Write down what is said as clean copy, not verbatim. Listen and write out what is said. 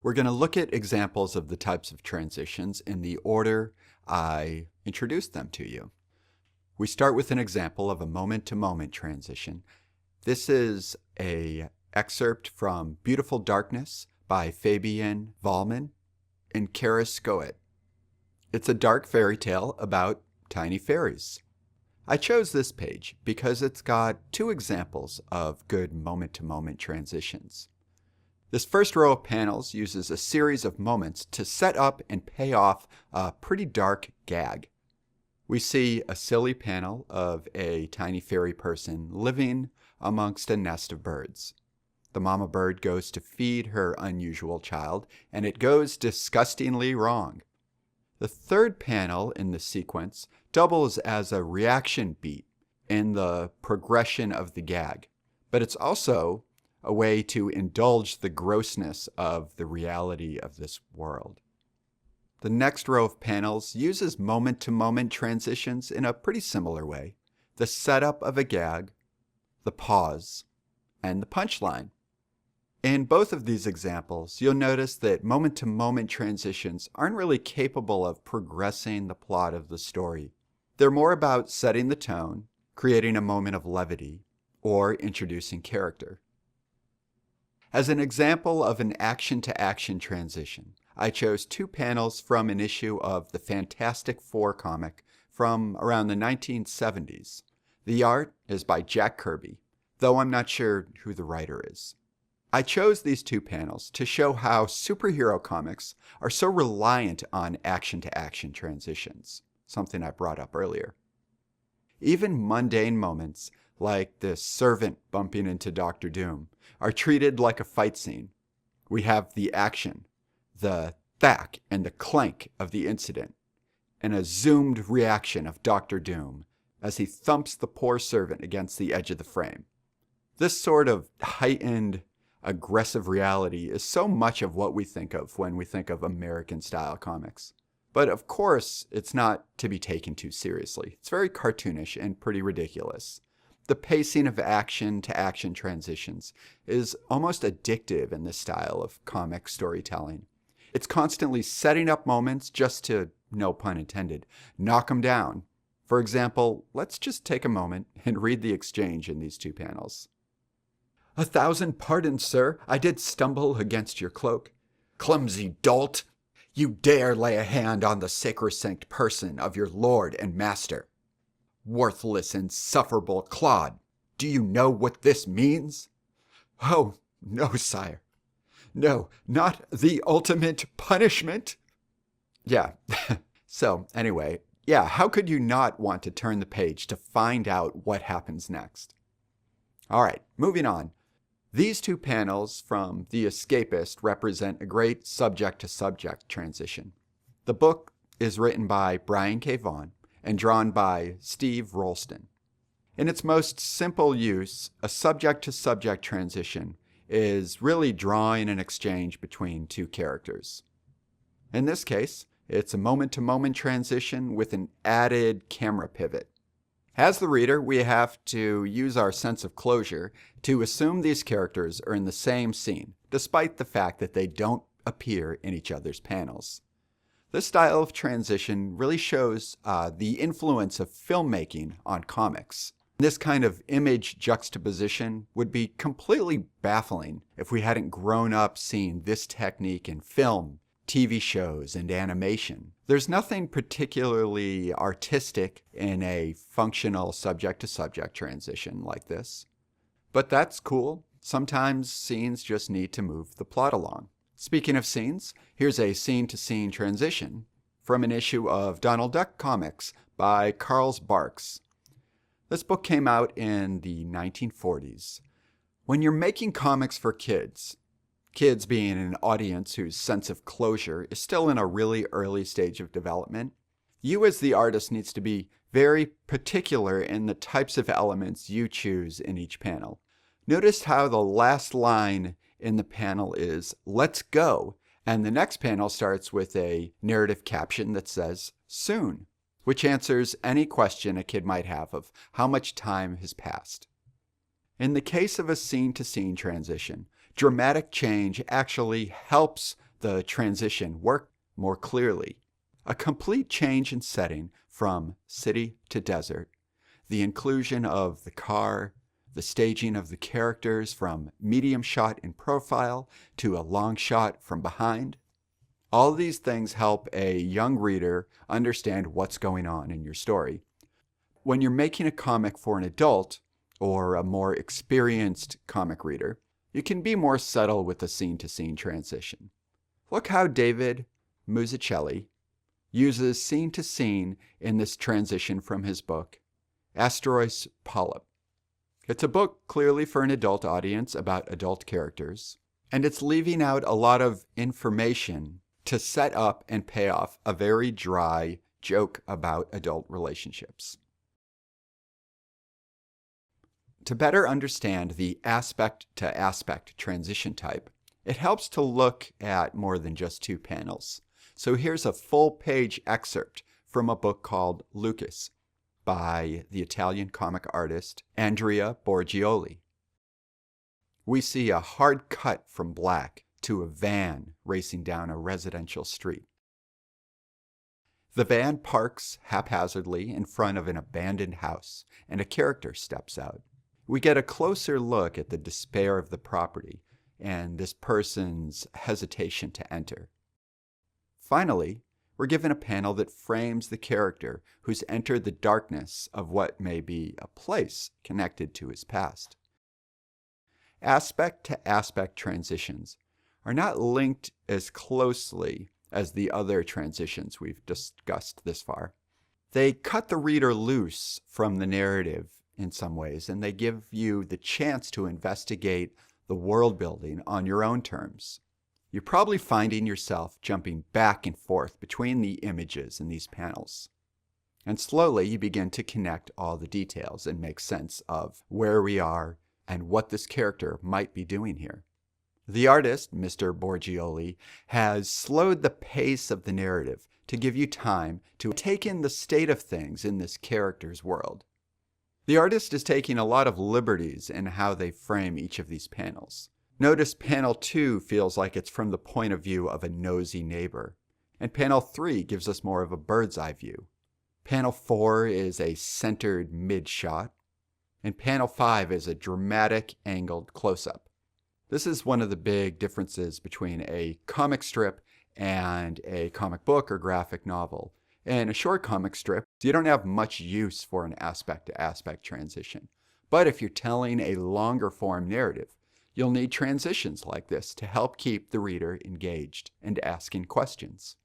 We're going to look at examples of the types of transitions in the order I introduced them to you. We start with an example of a moment-to-moment transition. This is an excerpt from Beautiful Darkness by Fabian Vollmann and Kara Skoet. It's a dark fairy tale about tiny fairies. I chose this page because it's got two examples of good moment-to-moment transitions. This first row of panels uses a series of moments to set up and pay off a pretty dark gag. We see a silly panel of a tiny fairy person living amongst a nest of birds. The mama bird goes to feed her unusual child, and it goes disgustingly wrong. The third panel in the sequence doubles as a reaction beat in the progression of the gag, but it's also a way to indulge the grossness of the reality of this world. The next row of panels uses moment-to-moment transitions in a pretty similar way. The setup of a gag, the pause, and the punchline. In both of these examples, you'll notice that moment-to-moment transitions aren't really capable of progressing the plot of the story. They're more about setting the tone, creating a moment of levity, or introducing character. As an example of an action-to-action transition, I chose two panels from an issue of the Fantastic Four comic from around the 1970s. The art is by Jack Kirby, though I'm not sure who the writer is. I chose these two panels to show how superhero comics are so reliant on action-to-action transitions, something I brought up earlier. Even mundane moments, like this servant bumping into Dr. Doom, are treated like a fight scene. We have the action, the thwack and the clank of the incident, and a zoomed reaction of Dr. Doom as he thumps the poor servant against the edge of the frame. This sort of heightened, aggressive reality is so much of what we think of when we think of American-style comics. But of course, it's not to be taken too seriously. It's very cartoonish and pretty ridiculous. The pacing of action-to-action transitions is almost addictive in this style of comic storytelling. It's constantly setting up moments just to, no pun intended, knock them down. For example, let's just take a moment and read the exchange in these two panels. "1,000 pardons, sir. I did stumble against your cloak. Clumsy dolt! You dare lay a hand on the sacrosanct person of your lord and master. Worthless, insufferable clod! Do you know what this means?" "Oh, no, sire. No, not the ultimate punishment." Yeah, so anyway, how could you not want to turn the page to find out what happens next? All right, moving on. These two panels from The Escapist represent a great subject-to-subject transition. The book is written by Brian K. Vaughan and drawn by Steve Rolston. In its most simple use, a subject-to-subject transition is really drawing an exchange between two characters. In this case, it's a moment-to-moment transition with an added camera pivot. As the reader, we have to use our sense of closure to assume these characters are in the same scene, despite the fact that they don't appear in each other's panels. This style of transition really shows the influence of filmmaking on comics. This kind of image juxtaposition would be completely baffling if we hadn't grown up seeing this technique in film, TV shows, and animation. There's nothing particularly artistic in a functional subject-to-subject transition like this. But that's cool. Sometimes scenes just need to move the plot along. Speaking of scenes, here's a scene-to-scene transition from an issue of Donald Duck Comics by Carl Barks. This book came out in the 1940s. When you're making comics for kids being an audience whose sense of closure is still in a really early stage of development, you as the artist needs to be very particular in the types of elements you choose in each panel. Notice how the last line in the panel is, "Let's go," and the next panel starts with a narrative caption that says, "Soon," which answers any question a kid might have of how much time has passed. In the case of a scene-to-scene transition, dramatic change actually helps the transition work more clearly. A complete change in setting from city to desert, the inclusion of the car, the staging of the characters from medium shot in profile to a long shot from behind. All these things help a young reader understand what's going on in your story. When you're making a comic for an adult or a more experienced comic reader, you can be more subtle with the scene-to-scene transition. Look how David Mazzucchelli uses scene-to-scene in this transition from his book, Asterois Polyp. It's a book clearly for an adult audience about adult characters, and it's leaving out a lot of information to set up and pay off a very dry joke about adult relationships. To better understand the aspect-to-aspect transition type, it helps to look at more than just 2 panels. So here's a full-page excerpt from a book called Lucas by the Italian comic artist Andrea Borgioli. We see a hard cut from black to a van racing down a residential street. The van parks haphazardly in front of an abandoned house, and a character steps out. We get a closer look at the despair of the property and this person's hesitation to enter. Finally, we're given a panel that frames the character who's entered the darkness of what may be a place connected to his past. Aspect-to-aspect transitions are not linked as closely as the other transitions we've discussed this far. They cut the reader loose from the narrative in some ways, and they give you the chance to investigate the world building on your own terms. You're probably finding yourself jumping back and forth between the images in these panels. And slowly you begin to connect all the details and make sense of where we are and what this character might be doing here. The artist, Mr. Borgioli, has slowed the pace of the narrative to give you time to take in the state of things in this character's world. The artist is taking a lot of liberties in how they frame each of these panels. Notice panel 2 feels like it's from the point of view of a nosy neighbor, and panel 3 gives us more of a bird's eye view. Panel 4 is a centered mid-shot, and panel 5 is a dramatic angled close-up. This is one of the big differences between a comic strip and a comic book or graphic novel. In a short comic strip, you don't have much use for an aspect-to-aspect transition. But if you're telling a longer form narrative, you'll need transitions like this to help keep the reader engaged and asking questions.